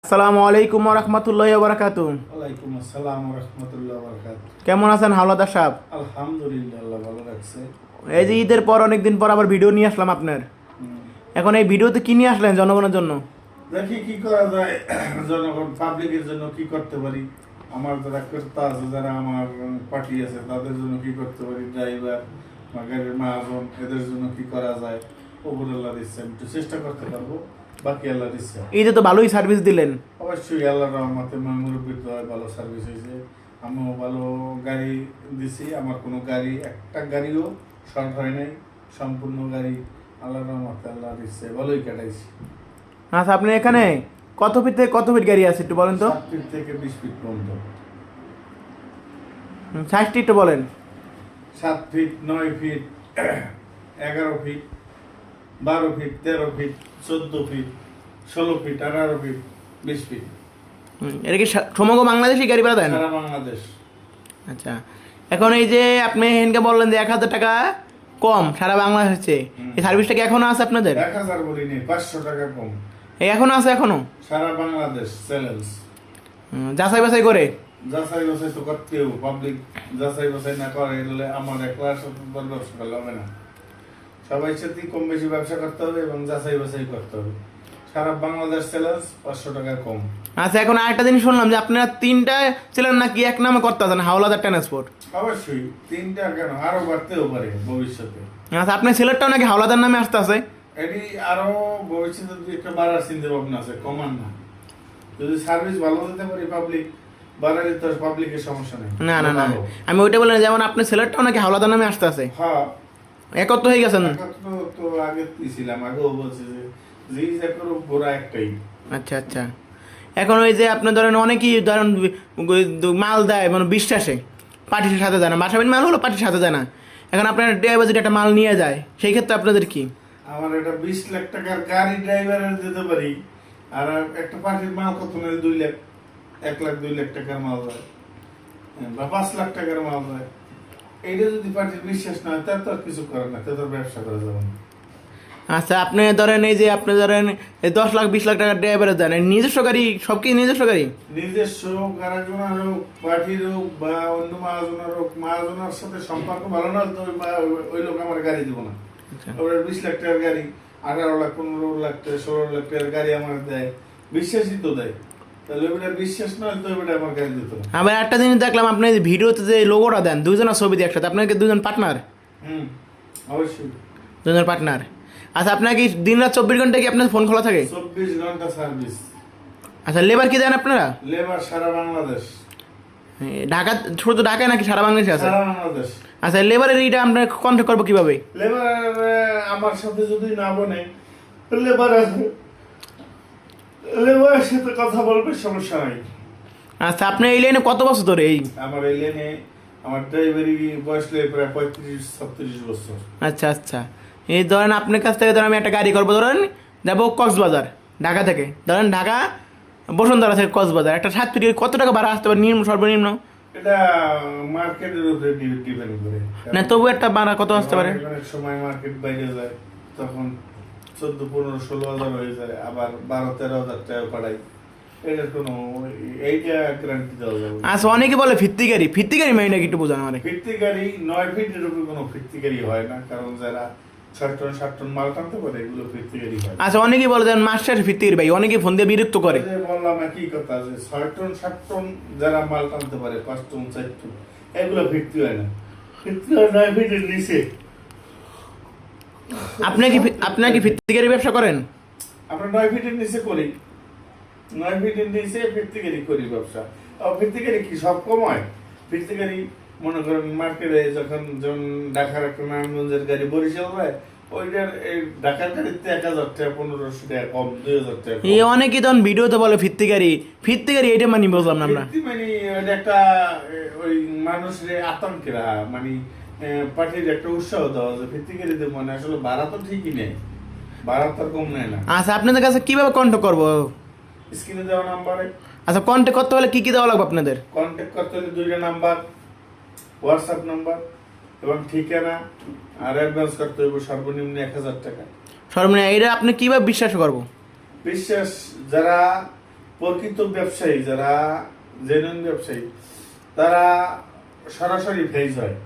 আসসালামু আলাইকুম ওয়া রাহমাতুল্লাহি ওয়া বারাকাতুহু। ওয়ালাইকুম আসসালাম ওয়া রাহমাতুল্লাহি ওয়া বারাকাতুহু। কেমন আছেন হাওলাদার সাহেব? আলহামদুলিল্লাহ, আল্লাহ ভালো রাখছে। এই যে ঈদের পর অনেকদিন পর আবার ভিডিও নিয়ে আসলাম আপনার। এখন এই ভিডিওতে কি নিয়ে আসলেন জনগণের জন্য? দেখি কি করা যায়, জনগণ পাবলিকের জন্য কি করতে পারি, আমার যারা কর্তা আছে, যারা আমার পার্টি আছে তাদের জন্য কি করতে পারি, ড্রাইভার বা গাড়ির মাহাজন এদের জন্য কি করা যায়, ওপর আল্লাহর ইচ্ছা একটু চেষ্টা করতে পারবো, বাকি আল্লাহর ইচ্ছা। ঈদে তো ভালোই সার্ভিস দিলেন। অবশ্যই আল্লাহর রহমতে মুরব্বীর দয়ায় ভালো সার্ভিস হয়েছে, আমিও ভালো গাড়ি দিছি, আমার কোনো গাড়ি একটা গাড়িও শর্ট হয় নাই, সম্পূর্ণ গাড়ি আল্লাহর রহমতে আল্লাহর ইচ্ছে ভালোই কাটাইছি। আচ্ছা, আপনি এখানে কত ফিট থেকে কত ফিট গাড়ি আছে একটু বলেন তো? 7 ফিট থেকে 20 ফিট পর্যন্ত। সাইজটি একটু বলেন। 7 feet, 9 feet, 11 feet, 12 feet, 13 feet, 14 feet, 16 feet, 18 feet, 20 feet. এটা কি সমগ্র বাংলাদেশি গাড়ি ভাড়া দেন? সারা বাংলাদেশ। আচ্ছা, এখন এই যে আপনি এখানকে বললেন যে 1000 টাকা কম সারা বাংলাদেশে, এই সার্ভিসটা কি এখনো আছে আপনাদের? 1000 বলিনি, 500 টাকা কম। এই এখনো আছে এখনো? সারা বাংলাদেশ চ্যালেঞ্জ। যাচাই বাছাই করে? যাচাই বাছাই তো করতেই হবে, পাবলিক যাচাই বাছাই না করে এলে আমার একলা ব্যবসা করলে হবে না, সবাই সাথে কম বেশি ব্যবসা করতে হবে এবং যাচাই বাছাই করতে হবে। সারা বাংলাদেশ চ্যালেঞ্জ, 500 টাকা কম। আচ্ছা, এখন আরেকটা জিনিস শুনলাম যে আপনারা 3টা ছিলেন নাকি এক নামে করতে আছেন হাওলাদার ট্রান্সপোর্ট? অবশ্যই 3টা কেন, আরো বাড়তেও পারে ভবিষ্যতে। আচ্ছা, আপনার সিলেটটাও নাকি হাওলাদার নামে আসতে আছে? এটি আরো ভবিষ্যতে একটা বাড়ার চিন্তা ভাবনা আছে, কমান না। যদি সার্ভিস ভালো দিতে পারি পাবলিক বাড়ালে তো পাবলিকের সমস্যা নেই। না না না, আমি ওইটা বললাম, যেমন আপনার সিলেটটাও নাকি হাওলাদার নামে আসতে আছে। হ্যাঁ, একত্র হয়ে গেছেন? তো আগে ছিলাম, আগেও বলছি যে যে করো গোড়া একটাই। আচ্ছা আচ্ছা, এখন ওই যে আপনি ধরেন অনেকেই ধরেন মাল দেয় মানে বিশ্বাসে, পার্টির সাথে যায় না, বাসাবাড়ির মাল হলো পার্টির সাথে যায় না। এখন আপনার ড্রাইভার যদি একটা মাল নিয়ে যায় সেই ক্ষেত্রে আপনাদের কি? আমার একটা 20 লাখ টাকার গাড়ি ড্রাইভারের দিতে পারি, আর একটা পার্টির মাল কত নেই, 2 লাখ, 1 লাখ 2 লাখ টাকার মাল যায়, বা 5 লাখ টাকার মাল যায়। এইটা যদি পার্টির বিশ্বাস না হয় তার তো আর কিছু করে না, তাদের ব্যবসা করা যাবে না। আচ্ছা, আপনি ধরেন এই যে আপনি ধরেন এই 10 লাখ 20 লাখ টাকার ড্রাইভারে দেন, নিজস্ব গাড়ি সব কি নিজস্ব গাড়ি? নিজস্ব কারাজনার হোক, পার্টির হোক, বা অন্য মহাজনের হোক, মহাজনের সাথে সম্পর্ক ভালো না তো ওই লোক আমার গাড়ি দিব না। ওরা 20 লাখ টাকার গাড়ি, 18 লাখ 15 লাখ টাকা 16 লাখ টাকার গাড়ি আমার দেয়, বিশ্বাসই তো দেয়, তাহলে ওইটা বিশ্বাস না হলে তো ওইটা আমার গাড়ি দিত না। আবার একটা জিনিস দেখলাম, আপনি ভিডিওতে যে লোগোটা দেন দুজনের ছবি দিয়ে একসাথে, আপনাকে দুজন পার্টনার? অবশ্যই দুজন পার্টনার। আচ্ছা, আপনার কি দিন রাত 24 ঘন্টা কি আপনার ফোন খোলা থাকে? 24 ঘন্টা সার্ভিস। আচ্ছা, লেবার কি দেন আপনারা? লেবার সারা বাংলাদেশ। ঢাকা, শুধু ঢাকায় নাকি সারা বাংলাদেশে আছে? সারা বাংলাদেশ। আচ্ছা, লেবারের এইটা আমরা কন্ট্যাক্ট করবো কিভাবে? লেবার আমার সাথে যদি না বনে, লেবার আছে, লেবারের সাথে কথা বলবে, সমস্যা নাই। আচ্ছা, আপনি এই লাইনে কত বছর ধরে? এই আমার এই লেনে আমার ড্রাইভারি বয়স লাগে প্রায় 35-36 বছর। আচ্ছা আচ্ছা, এই ধরেন আপনার কাছ থেকে ধরেন আমি একটা গাড়ি করবো, ধরেন যাবো কক্সবাজার ঢাকা থেকে, ধরেন ঢাকা বসুন্ধরা থেকে কক্সবাজার, একটা 7 ফিট কত টাকা ভাড়া আসতে পারে নিম্ন সর্বনিম্ন? এটা মার্কেটের উপরে ডিপেন্ড করে না, তবু একটা ভাড়া কত আসতে পারে? অনেক সময় মার্কেট বাইরে যায়, তখন 14-15-16 হাজার হয়ে যায়, আবার 12-13 হাজার টাকা পাঠাই। এটার কোনো এইটা গ্যারান্টি দেওয়া যাবে না। আচ্ছা, অনেকে বলে ফিরতি গাড়ি মানে একটু বোঝানো মানে। ফিরতি গাড়ি 9 ফিটের উপরে কোনো ফিরতি গাড়ি হয় না, কারণ যারা 6 টন 7 টন মাল টানতে পারে এগুলো ফিরতি গাড়ি হয়। আচ্ছা, অনেকেই বলে দেন মাস্টার ফিরতি গাড়ি ভাই, অনেকে ফোন দিয়ে বিরক্ত করে। বললাম একই কথা, যে 6 টন 7 টন যারা মাল টানতে পারে, 5 টন 4 টন, এগুলো ফিরতি হয় না, ফিরতি হয় 9 ফিটের নিচে। আপনি কি ফিরতি গাড়ি ব্যবসা করেন? আমরা 9 ফিটের নিচে করি, 9 ফিটের নিচে ফিরতি গাড়ি করি ব্যবসা। ফিরতি গাড়ি কি সব কম হয়? ফিরতি গাড়ি মনে করেন মার্কেটে যখন ঢাকার একটা নারায়ণগঞ্জের গাড়ি বরিশাল হয়, ওইটার এই ঢাকার গাড়িতে 1000 টাকা 1500 টাকা কম, 2000 টাকা এই অনেকেই তখন ভিডিওতে বলে ফিরতি গাড়ি এটা মানে বুঝলাম না আমরা। ফিরতি মানে এটা একটা ওই মানুষের আতঙ্কের মানে পার্টির একটা উৎসাহ দেওয়া যে ফিরতি গাড়িতে, মানে আসলে ভাড়া তো ঠিকই নেই, ভাড়া তো কম নেয় না। আচ্ছা, আপনাদের কাছে কিভাবে কন্ট্যাক্ট করবো? স্ক্রিনে দেওয়া নাম্বারে। আচ্ছা, কন্ট্যাক্ট করতে হলে কি কি দেওয়া লাগবে আপনাদের? কন্ট্যাক্ট করতে হলে 2টা নাম্বার, হোয়াটসঅ্যাপ নাম্বার এবং ঠিকানা, আর অ্যাডভান্স করতে হবে সর্বনিম্ন 1000 টাকা। সর্বনিম্ন এটা আপনি কিভাবে বিশ্বাস করবো? বিশ্বাস যারা প্রকৃত ব্যবসায়ী যারা জেনুইন ব্যবসায়ী তারা সরাসরি ফেজ হয়।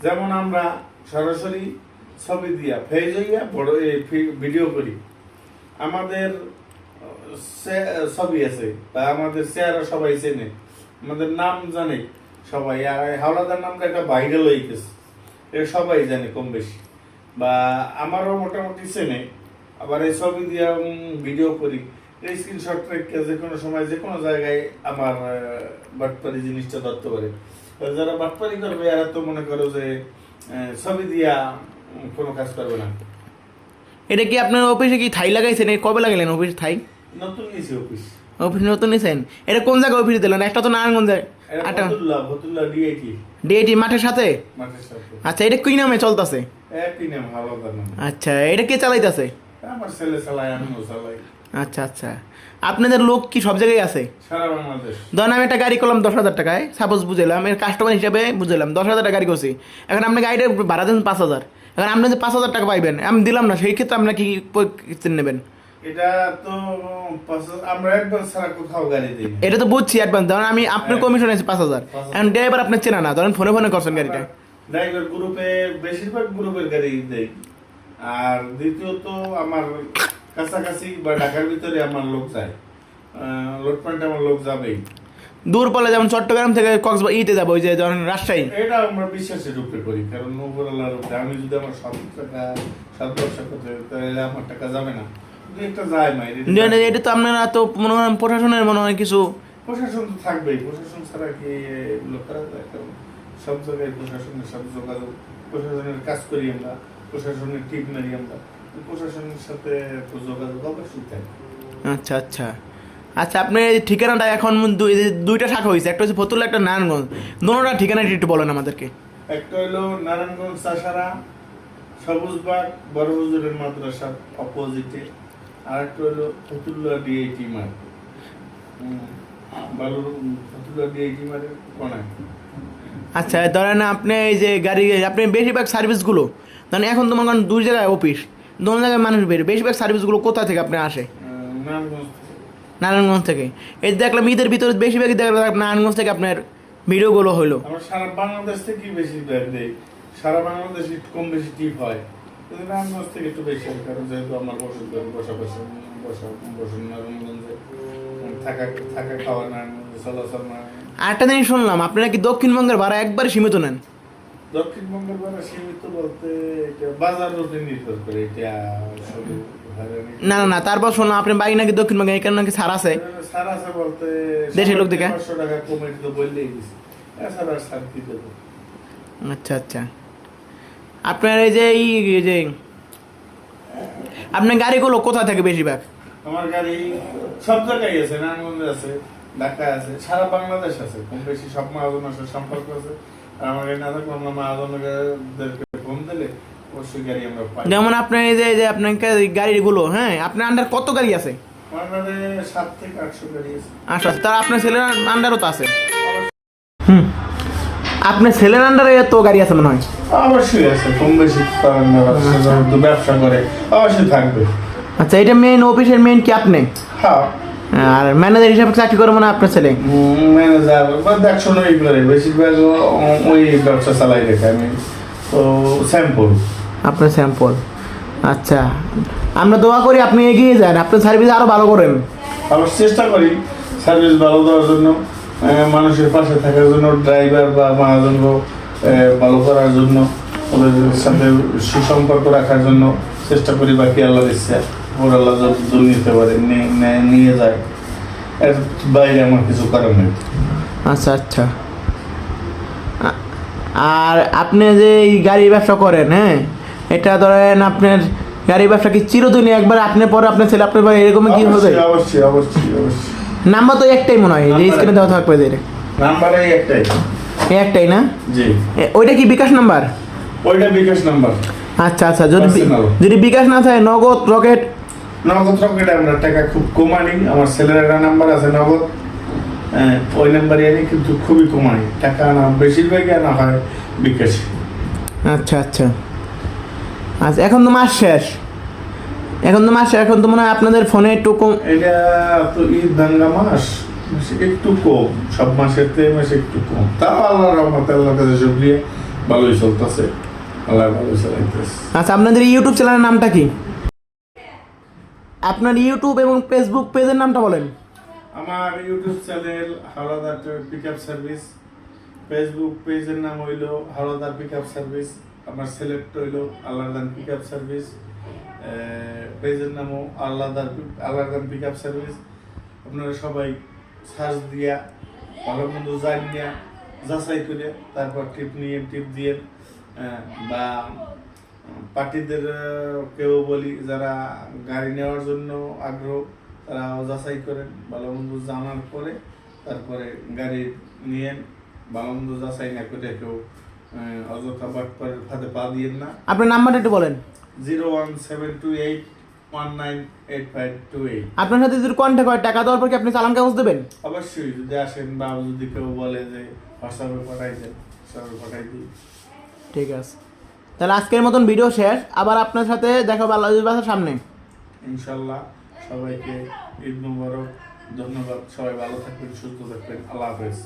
যেমন আমরা সরাসরি ছবি দিয়া ফেজ হইয়া বড় ভিডিও করি, আমাদের ছবি আছে বা আমাদের চেহারা সবাই চেনে, আমাদের নাম জানে সবাই। আর হাওলাদার নামটা একটা ভাইরাল হয়ে গেছে, এটা সবাই জানে কম বেশি, বা আমারও মোটামুটি চেনে। আবার এই ছবি দিয়া ভিডিও করি, এই স্ক্রিনশট রেখে যে কোনো সময় যে কোনো জায়গায় আমার বাটপারি জিনিসটা ধরতে পারে। যারা বাটপারি করবে এরা তো মনে করো যে ছবি দিয়া কোনো কাজ করবে না। এটা কি আপনার অফিসে কি থাই লাগাইছেন? কবে লাগাইলেন অফিস থাই? নতুন নিয়েছি অফিস। অফিস নতুন নিয়েছেন? এটা কোন জায়গায় অফিস দিলেন? একটা তো নারায়ণগঞ্জে, একটা ফতুল্লাহ ডিআইটি ডিআইটি মাঠের সাথে। মাঠের সাথে। আচ্ছা, এটা কি নামে চলতেছে? একই নাম, হাওলাদার নাম। আচ্ছা, এটা কে চালাইতেছে? আমার ছেলে চালায়, আমিও চালাই। আচ্ছা আচ্ছা, আপনাদের লোক কি সব জায়গায় আছে? সারা বাংলাদেশ। ধরেন আমি একটা গাড়ি করলাম 10,000 টাকায়, সাপোজ বুঝলাম, এর কাস্টমার হিসাবে বুঝলাম 10,000 টাকা গাড়ি করছি। এখন আপনি গাড়িটা ভাড়া দেন 5,000, এখন আপনি যে 5,000 টাকা পাইবেন আমি দিলাম না, সেই ক্ষেত্রে আপনার কি নেবেন? এটা তো আমরা অ্যাডভান্স ছাড়া কোথাও গাড়ি দিই না। এটা তো বুঝছি অ্যাডভান্স। ধরেন আমি আপনার কমিশন আছে 5,000, এখন ড্রাইভার আপনার চেনা না, ধরেন ফোনে ফোনে করছেন গাড়িটা। ড্রাইভার গ্রুপে বেশিরভাগ গ্রুপের গাড়ি দেই। আর দ্বিতীয়ত আমার কাছাকাছি বা ঢাকার ভিতরে আমার লোক যায়, লোড পয়েন্টে আমার লোক যাবেই। দূর পড়লে যেমন চট্টগ্রাম থেকে কক্সবাজার ইতে যাবো, ওই যে ধরেন রাজশাহী, এটা আমরা বিশ্বাসের উপরে করি। কারণ উপরওয়ালার উপরে আমি যদি আমার সব টাকা সব ব্যবসা করতে তাহলে আমার টাকা যাবে না, কিন্তু একটা যায় না। এটা তো আপনারা তো মনে হয় প্রশাসনের মনে হয় কিছু। প্রশাসন তো থাকবেই, প্রশাসন ছাড়া কি এগুলো করা যায়? কারণ সব জায়গায় প্রশাসনের সাথে যোগাযোগ, প্রশাসনের কাজ করি আমরা, প্রশাসনের টিপ মারি আমরা, প্রশাসনের সাথে তো যোগাযোগ অবশ্যই থাকে। আচ্ছা আচ্ছা আচ্ছা, আপনার এই ঠিকানাটা এখন দুইটা শাখা হয়েছে, একটা হচ্ছে ফতুল্লা, একটা নারায়ণগঞ্জ। দুটোটা ঠিকানাটা একটু বলেন আমাদেরকে। একটা হলো নারায়ণগঞ্জ চাষারা সবুজবাগ বড় হুজুরের মাদ্রাসার অপোজিটে, আর একটা হলো Fatullah DIT market, Fatullah DIT market কোনায়। আচ্ছা, ধরেন আপনি এই যে গাড়ি, আপনি বেশিরভাগ সার্ভিসগুলো ধরেন এখন তো মনে করেন দুই জায়গায় অফিস, দোনো জায়গায় মানুষ বের, বেশিরভাগ সার্ভিসগুলো কোথা থেকে আপনি আসে? নারায়ণগঞ্জ। নারায়ণগঞ্জ থেকে। এই দেখলাম ঈদের ভিতরে বেশিরভাগই দেখলাম নারায়ণগঞ্জ থেকে আপনার ভিডিওগুলো হইলো। আমরা সারা বাংলাদেশ থেকে বেশিরভাগ দেই, সারা বাংলাদেশে কম বেশি টিপ হয়, কিন্তু নারায়ণগঞ্জ থেকে একটু বেশি হয়। কারণ যেহেতু আমার বসবাস নারায়ণগঞ্জে, থাকা থাকা খাওয়া নারায়ণগঞ্জে, চলাচল নারায়ণগঞ্জে। আরেকটা জিনিস শুনলাম আপনারা কি দক্ষিণবঙ্গের ভাড়া একবারে সীমিত নেন? দক্ষিণবঙ্গের ভাড়া সীমিত বলতে এটা বাজার রুটে নির্ভর করে, এটা শুধু না না না, তারপর শুনলাম আপনি বাইক নাকি দক্ষিণবঙ্গে, এখানে নাকি ছাড় আছে। ছাড় আছে বলতে দেশের লোক দেখে 500 টাকা কমে তো বললেই দিছি, এছাড়া ছাড় কি দেবো। আচ্ছা আচ্ছা, আপনার এই যে আপনার গাড়িগুলো কোথা থেকে বেশিরভাগ? আমার গাড়ি সব জায়গায় আছে, নারায়ণগঞ্জে আছে, ঢাকায় আছে, সারা বাংলাদেশ আছে, কম বেশি সব মহাজনের সাথে সম্পর্ক আছে। আর আমার গাড়ি না থাকলে আমরা মহাজনদেরকে ফোন দিলে অবশ্যই গাড়ি আমরা পাই। যেমন আপনার এই যে আপনার গাড়িগুলো, হ্যাঁ, আপনার আন্ডার কত গাড়ি আছে? আমার গাড়ি 7 থেকে 800 গাড়ি আছে। আচ্ছা, তার আপনার ছেলের আন্ডারও তো আছে। আপনার ছেলের আন্ডারে এত গাড়ি আছে মনে হয়? অবশ্যই আছে, কম বেশি ব্যবসা করে অবশ্যই থাকবে। আচ্ছা, এটা মেইন অফিসের মেইন কি আপনি? হ্যাঁ। আর ম্যানেজার হিসাবে চাকরি করে মনে হয় আপনার ছেলে? ম্যানেজার বা দেখশনই করে, বেশিরভাগ ওই ব্যবসা চালাই রেখে আমি তো স্যাম্পল। আপনার স্যাম্পল। আচ্ছা, আমরা দোয়া করি আপনি এগিয়ে যান, আপনার সার্ভিস আরও ভালো করেন। আমরা চেষ্টা করি সার্ভিস ভালো দেওয়ার জন্য, মানুষের পাশে থাকার জন্য, ড্রাইভার বা মহাজনকে ভালো করার জন্য, ওদের সাথে সুসম্পর্ক রাখার জন্য চেষ্টা করি। বাকি আল্লাহর ইচ্ছা, ওর আল্লাহ যত নিতে পারে নিয়ে যায়, এর বাইরে আমার কিছু করার নেই। আচ্ছা আচ্ছা, আর আপনি যে এই গাড়ির ব্যবসা করেন, হ্যাঁ, এটা ধরেন আপনার গাড়ির ব্যবসা কি চিরদিনই একবার আপনার পরে আপনার ছেলে আপনার পরে এরকম কি হবে? অবশ্যই অবশ্যই অবশ্যই। নাম্বার তো একটাই মনে হয়, যে স্ক্রিনে দেওয়া থাকবে, নাম্বার একটাই। একটাই না? জি। ওইটা কি বিকাশ নাম্বার? ওইটা বিকাশ নাম্বার। আচ্ছা আচ্ছা, Personal। যদি বিকাশ না থাকে নগদ রকেট? নগদ রকেট আমরা টাকা খুব কম আনি, আমার ছেলের একটা নাম্বার আছে নগদ, ওই নাম্বারে আনি, কিন্তু খুবই কম আনি টাকা, আনা বেশিরভাগই আনা হয় বিকাশে। আচ্ছা আচ্ছা আচ্ছা, এখন তো মাস শেষ, এখন তো মনে হয় আপনাদের ফোনে একটু কম। এটা তো ঈদ ভাঙ্গা মাস, একটু কম, সব মাসের থেকে মাসে একটু কম। তাও আল্লাহর রহমতে, আল্লাহর কাছে শুকরিয়া, ভালোই চলতেছে, আল্লাহ ভালোই চালাইতেছে। আচ্ছা, আপনাদের ইউটিউব চ্যানেলের নামটা কি? আপনার ইউটিউব এবং ফেসবুক পেজের নামটা বলেন। আমার YouTube channel Howlader pickup service, Facebook পেজের নাম হইলো হাওলাদার পিকআপ সার্ভিস, আমার সিলেক্ট হইলো আল্লাহদান পিকআপ সার্ভিস, পেজের নামও আল্লাহদান পিকআপ সার্ভিস। আপনারা সবাই সার্চ দিয়া ভালো মন্দ জানিয়া যাচাই করে তারপর টিপ দিয়ে বা পার্টিদের কেউ বলি যারা গাড়ি নেওয়ার জন্য আগ্রহ, তারা যাচাই করেন, ভালো মন্দ জানার পরে তারপরে গাড়ি নিয়ে ভালো মন্দ যাচাই না করে কেউ অযথা বাটপারের ফাঁদে পা দিয়েন না। আপনার নাম্বারটা একটু বলেন। 01728198528। আপনার সাথে যদি কন্ট্যাক্ট হয়, টাকা দেওয়ার পর কি আপনি চালান কাগজ দেবেন? অবশ্যই, যদি আসেন বা যদি কেউ বলে যে হোয়াটসঅ্যাপে পাঠাই দেন, হোয়াটসঅ্যাপে পাঠাই দিই। ঠিক আছে, তাহলে আজকের মতন ভিডিও শেষ। আবার আপনার সাথে দেখা হবে আল্লাহ বাসার সামনে ইনশাল্লাহ। সবাইকে ঈদ মুবারক, ধন্যবাদ। সবাই ভালো থাকবেন, সুস্থ থাকবেন। আল্লাহ হাফেজ।